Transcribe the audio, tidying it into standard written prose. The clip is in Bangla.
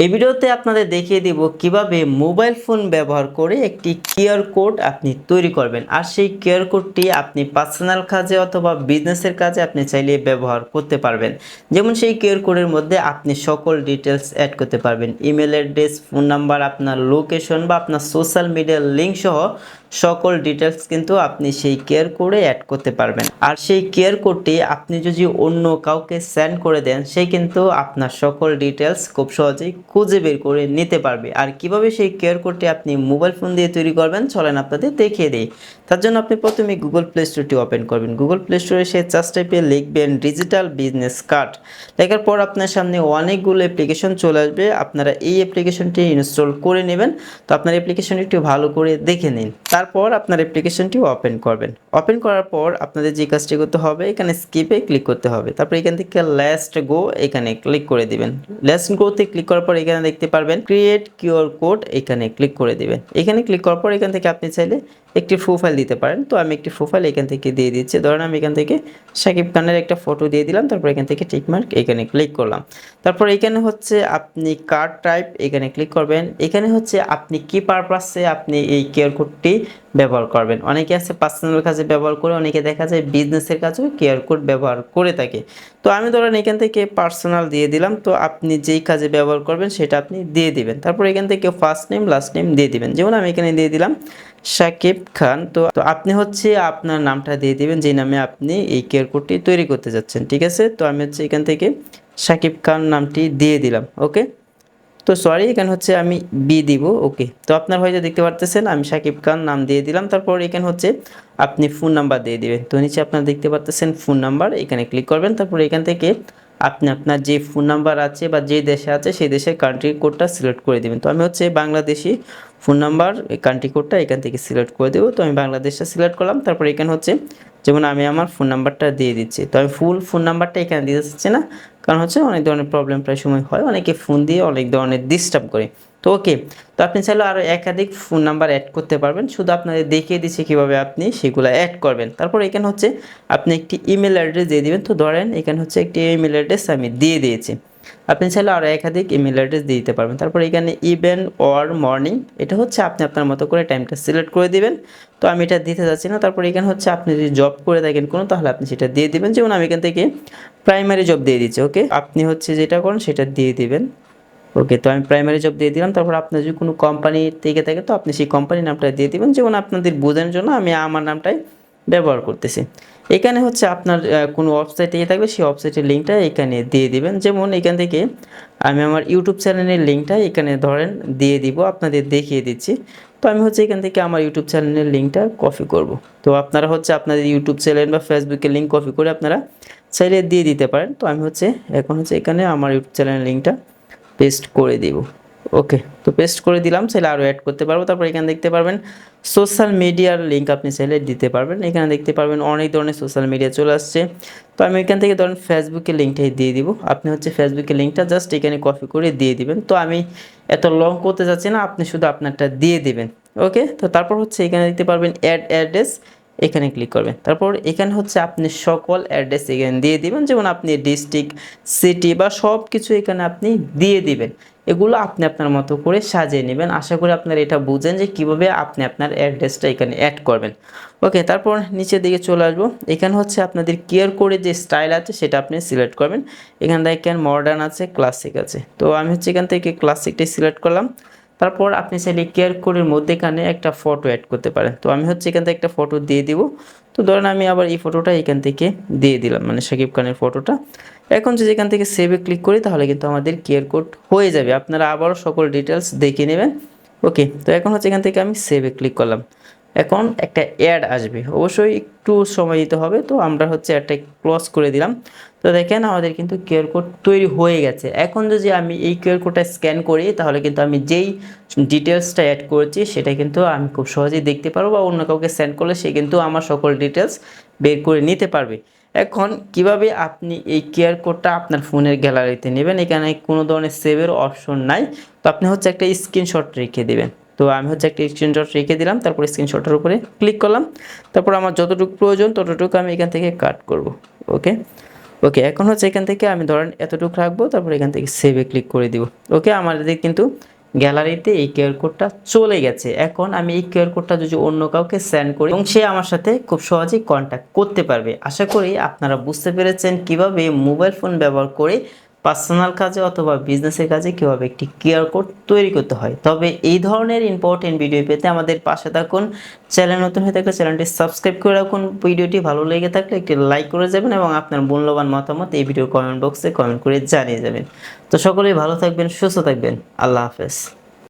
এই ভিডিওতে আপনাদের দেখিয়ে দিব কিভাবে মোবাইল ফোন ব্যবহার করে একটি কিউআর কোড আপনি তৈরি করবেন। আর সেই কিউআর কোডটি আপনি পার্সোনাল কাজে অথবা বিজনেসের কাজে আপনি চাইলে ব্যবহার করতে পারবেন। যেমন সেই কিউআর কোডের মধ্যে আপনি সকল ডিটেলস অ্যাড করতে পারবেন, ইমেল অ্যাড্রেস, ফোন নাম্বার, আপনার লোকেশন বা আপনার সোশ্যাল মিডিয়ার লিঙ্ক সহ সকল ডিটেলস কিন্তু আপনি সেই কিউআর কোডে অ্যাড করতে পারবেন। আর সেই কিউআর কোডটি আপনি যদি অন্য কাউকে সেন্ড করে দেন, সে কিন্তু আপনার সকল ডিটেলস খুব সহজেই খুঁজে বের করে নিতে পারবে। আর কিভাবে সেই কিউআর কোডটি আপনি মোবাইল ফোন দিয়ে তৈরি করবেন চলেন আপনাদের দেখিয়ে দিই। তার জন্য আপনি প্রথমে গুগল প্লে স্টোরটি ওপেন করবেন। গুগল প্লে স্টোরে এসে সার্চ টাইপে লিখবেন ডিজিটাল বিজনেস কার্ড। লেখার পর আপনার সামনে অনেকগুলো অ্যাপ্লিকেশন চলে আসবে, আপনারা এই অ্যাপ্লিকেশনটি ইনস্টল করে নেবেন। তো আপনার অ্যাপ্লিকেশনটি একটু ভালো করে দেখে নিন। তারপর আপনার অ্যাপ্লিকেশনটি ওপেন করবেন। ওপেন করার পর আপনাদের যে কাজটি করতে হবে, এখানে স্কিপে ক্লিক করতে হবে। তারপর এখান থেকে লেটস গো এখানে ক্লিক করে দিবেন। লেটস গোতে ক্লিক করার পর এখানে দেখতে পারবেন ক্রিয়েট কিউআর কোড, এখানে ক্লিক করে দিবেন। এখানে ক্লিক করার পর এখান থেকে আপনি চাইলে একটি প্রোফাইল দিতে পারেন। তো আমি একটি প্রোফাইল এখান থেকে দিয়ে দিচ্ছি। ধরেন আমি এখান থেকে শাকিব খানের একটা ফটো দিয়ে দিলাম। তারপর এখান থেকে টিকমার্ক এখানে ক্লিক করলাম। তারপর এখানে হচ্ছে আপনি কার্ড টাইপ এখানে ক্লিক করবেন। এখানে হচ্ছে আপনি কি পারপাসে আপনি এই কিউআর কোডটি ব্যবহার করবেন। অনেকে আছে পার্সোনাল কাজে ব্যবহার করে, অনেকে দেখা যায় বিজনেসের কাজেও কিউআর কোড ব্যবহার করে থাকে। তো আমি ধরেন এখান থেকে পার্সোনাল দিয়ে দিলাম। তো আপনি যেই কাজে ব্যবহার করবেন সেটা আপনি দিয়ে দিবেন। তারপর এখান থেকে ফার্স্ট নেম লাস্ট নেম দিয়ে দিবেন। যেমন আমি এখানে দিয়ে দিলাম শাকিব খান। তো আপনি হচ্ছে আপনার নামটা দিয়ে দিবেন যে নামে আপনি এই কিউআর কোডটি তৈরি করতে যাচ্ছেন। ঠিক আছে, তো আমি হচ্ছে এখান থেকে শাকিব খান নামটি দিয়ে দিলাম। ওকে, তো সরি এখানে হচ্ছে আমি বি দিব। ওকে, তো আপনার হয়তো দেখতে পারতেছেন আমি শাকিব খান নাম দিয়ে দিলাম। তারপর এখানে হচ্ছে আপনি ফোন নাম্বার দিয়ে দিবেন। তো নিচে আপনারা দেখতে পারতেছেন ফোন নাম্বার, এখানে ক্লিক করবেন। তারপর এখান থেকে আপনি আপনার যে ফোন নাম্বার আছে বা যে দেশে আছে সেই দেশের কান্ট্রি কোডটা সিলেক্ট করে দিবেন। তো আমি হচ্ছে বাংলাদেশি ফোন নাম্বার কান্ট্রি কোডটা এখান থেকে সিলেক্ট করে দেবো। তো আমি বাংলাদেশটা সিলেক্ট করলাম। তারপর এখানে হচ্ছে যেমন আমি আমার ফোন নাম্বারটা দিয়ে দিচ্ছি। তো আমি ফুল ফোন নাম্বারটা এখানে দিতে চাচ্ছি না, কারণ হচ্ছে অনেক ধরনের প্রবলেম প্রায় সময় হয়, অনেকে ফোন দিয়ে অনেক ধরনের ডিস্টার্ব করে। তো ওকে, তো আপনি চাইলে আরও একাধিক ফোন নাম্বার অ্যাড করতে পারবেন। শুধু আপনাদের দেখিয়ে দিচ্ছি কীভাবে আপনি সেগুলো অ্যাড করবেন। তারপর এখানে হচ্ছে আপনি একটি ইমেল অ্যাড্রেস দিয়ে দিবেন। তো ধরেন এখানে হচ্ছে একটি ইমেল অ্যাড্রেস আমি দিয়ে দিয়েছি। আপনি চাইলে আরও একাধিক ইমেল অ্যাড্রেস দিয়ে দিতে পারবেন। তারপর এখানে ইভেন অর মর্নিং, এটা হচ্ছে আপনি আপনার মতো করে টাইমটা সিলেক্ট করে দিবেন। তো আমি এটা দিতে যাচ্ছি না। তারপর এখানে হচ্ছে আপনি যদি জব করে থাকেন কোনো, তাহলে আপনি সেটা দিয়ে দিবেন। যেমন আমি এখান থেকে প্রাইমারি জব দিয়ে দিচ্ছি। ওকে, আপনি হচ্ছে যেটা করেন সেটা দিয়ে দিবেন। ওকে, তো আমি প্রাইমারি জব দিয়ে দিলাম। তারপর আপনার যদি কোনো কোম্পানি থেকে থাকে তো আপনি সেই কোম্পানির নামটা দিয়ে দিবেন। যেমন আপনাদের বোঝানোর জন্য আমি আমার নামটাই ব্যবহার করতেছি। এখানে হচ্ছে আপনার কোনো ওয়েবসাইট থেকে থাকবে সেই ওয়েবসাইটের লিঙ্কটা এখানে দিয়ে দিবেন। যেমন এখান থেকে আমি আমার ইউটিউব চ্যানেলের লিঙ্কটা এখানে ধরেন দিয়ে দিব, আপনাদের দেখিয়ে দিচ্ছি। তো আমি হচ্ছে এখান থেকে আমার ইউটিউব চ্যানেলের লিঙ্কটা কপি করব। তো আপনারা হচ্ছে আপনাদের ইউটিউব চ্যানেল বা ফেসবুকের লিঙ্ক কপি করে আপনারা চাইলে দিয়ে দিতে পারেন। তো আমি হচ্ছে এখন হচ্ছে এখানে আমার ইউটিউব চ্যানেলের লিঙ্কটা পেস্ট করে দিব। ওকে, তো পেস্ট করে দিলাম। চাইলে আরও অ্যাড করতে পারবো। তারপর এখানে দেখতে পারবেন সোশ্যাল মিডিয়ার লিঙ্ক আপনি চাইলে দিতে পারবেন। এখানে দেখতে পারবেন অনেক ধরনের সোশ্যাল মিডিয়া চলে আসছে। তো আমি এখান থেকে ধরেন ফেসবুকের লিঙ্কটাই দিয়ে দিব। আপনি হচ্ছে ফেসবুকের লিঙ্কটা জাস্ট এখানে কপি করে দিয়ে দিবেন। তো আমি এত লং করতে যাচ্ছি না, আপনি শুধু আপনারটা দিয়ে দিবেন। ওকে, তো তারপর হচ্ছে এখানে দেখতে পারবেন অ্যাড অ্যাড্রেস, এখানে ক্লিক করবেন। তারপর এখানে হচ্ছে আপনি সকল অ্যাড্রেস এখানে দিয়ে দিবেন। যেমন আপনি ডিস্ট্রিক্ট, সিটি বা সব কিছু এখানে আপনি দিয়ে দিবেন। এগুলো আপনি আপনার মতো করে সাজিয়ে নেবেন। আশা করি আপনারা এটা বুঝেন যে কীভাবে আপনি আপনার অ্যাড্রেসটা এখানে অ্যাড করবেন। ওকে, তারপর নিচের দিকে চলে আসবো। এখানে হচ্ছে আপনাদের কিউআর কোডের যে স্টাইল আছে সেটা আপনি সিলেক্ট করবেন। এখানে দেখেন মডার্ন আছে, ক্লাসিক আছে। তো আমি হচ্ছে এখান থেকে ক্লাসিকটাই সিলেক্ট করলাম। তারপর আপনি চাইলে কিউআর কোডের মধ্যেখানে একটা ফটো অ্যাড করতে পারেন। তো আমি হচ্ছে এখান থেকে একটা ফটো দিয়ে দিব। তো ধরেন আমি আবার এই ফটোটা এখান থেকে দিয়ে দিলাম, মানে শাকিব খানের ফটোটা। এখন যদি এখান থেকে সেভে ক্লিক করি তাহলে কিন্তু আমাদের কিউআর কোড হয়ে যাবে। আপনারা আবারও সকল ডিটেলস দেখে নেবেন। ওকে, তো এখন হচ্ছে এখান থেকে আমি সেভে ক্লিক করলাম। এখন একটা অ্যাড আসবে, অবশ্যই একটু সময় দিতে হবে। তো আমরা হচ্ছে অ্যাডটা ক্লোজ করে দিলাম। তো দেখেন আমাদের কিন্তু কিউআর কোড তৈরি হয়ে গেছে। এখন যদি আমি এই কিউআর কোডটা স্ক্যান করি তাহলে কিন্তু আমি যেই ডিটেলসটা অ্যাড করেছি সেটা কিন্তু আমি খুব সহজেই দেখতে পারবো, বা অন্য কাউকে সেন্ড করলে সে কিন্তু আমার সকল ডিটেলস বের করে নিতে পারবে। এখন কিভাবে আপনি এই কিউআর কোডটা আপনার ফোনের গ্যালারিতে নেবেন, এখানে কোনো ধরনের সেভের অপশন নাই। তো আপনি হচ্ছে একটা স্ক্রিনশট রেখে দেবেন। তো আমি হচ্ছে একটা স্ক্রিনশট রেখে দিলাম। তারপর স্ক্রিনশটের উপরে ক্লিক করলাম। তারপর আমার যতটুকু প্রয়োজন ততটুকু আমি এখান থেকে কাট করব। ওকে, ওকে, এখন হচ্ছে এখান থেকে আমি ধরেন এতটুকু রাখবো, তারপর এখান থেকে সেভে ক্লিক করে দিব। ওকে, আমাদের কিন্তু গ্যালারিতে এই কিউআর কোডটা চলে গেছে। এখন আমি এই কিউআর কোডটা যদি অন্য কাউকে সেন্ড করি এবং সে আমার সাথে খুব সহজেই কন্ট্যাক্ট করতে পারবে। আশা করি আপনারা বুঝতে পেরেছেন কিভাবে মোবাইল ফোন ব্যবহার করে পার্সোনাল কাজে অথবা বিজনেসের কাজে কিভাবে একটি কিউআর কোড তৈরি করতে হয়। তবে এই ধরনের ইম্পর্টেন্ট ভিডিও পেতে আমাদের পাশে থাকুন। চ্যানেল নতুন হয়ে থাকলে চ্যানেলটি সাবস্ক্রাইব করে রাখুন। ভিডিওটি ভালো লেগে থাকলে একটি লাইক করে যাবেন এবং আপনার মূল্যবান মতামত এই ভিডিওর কমেন্ট বক্সে কমেন্ট করে জানিয়ে যাবেন। তো সকলেই ভালো থাকবেন, সুস্থ থাকবেন। আল্লাহ হাফেজ।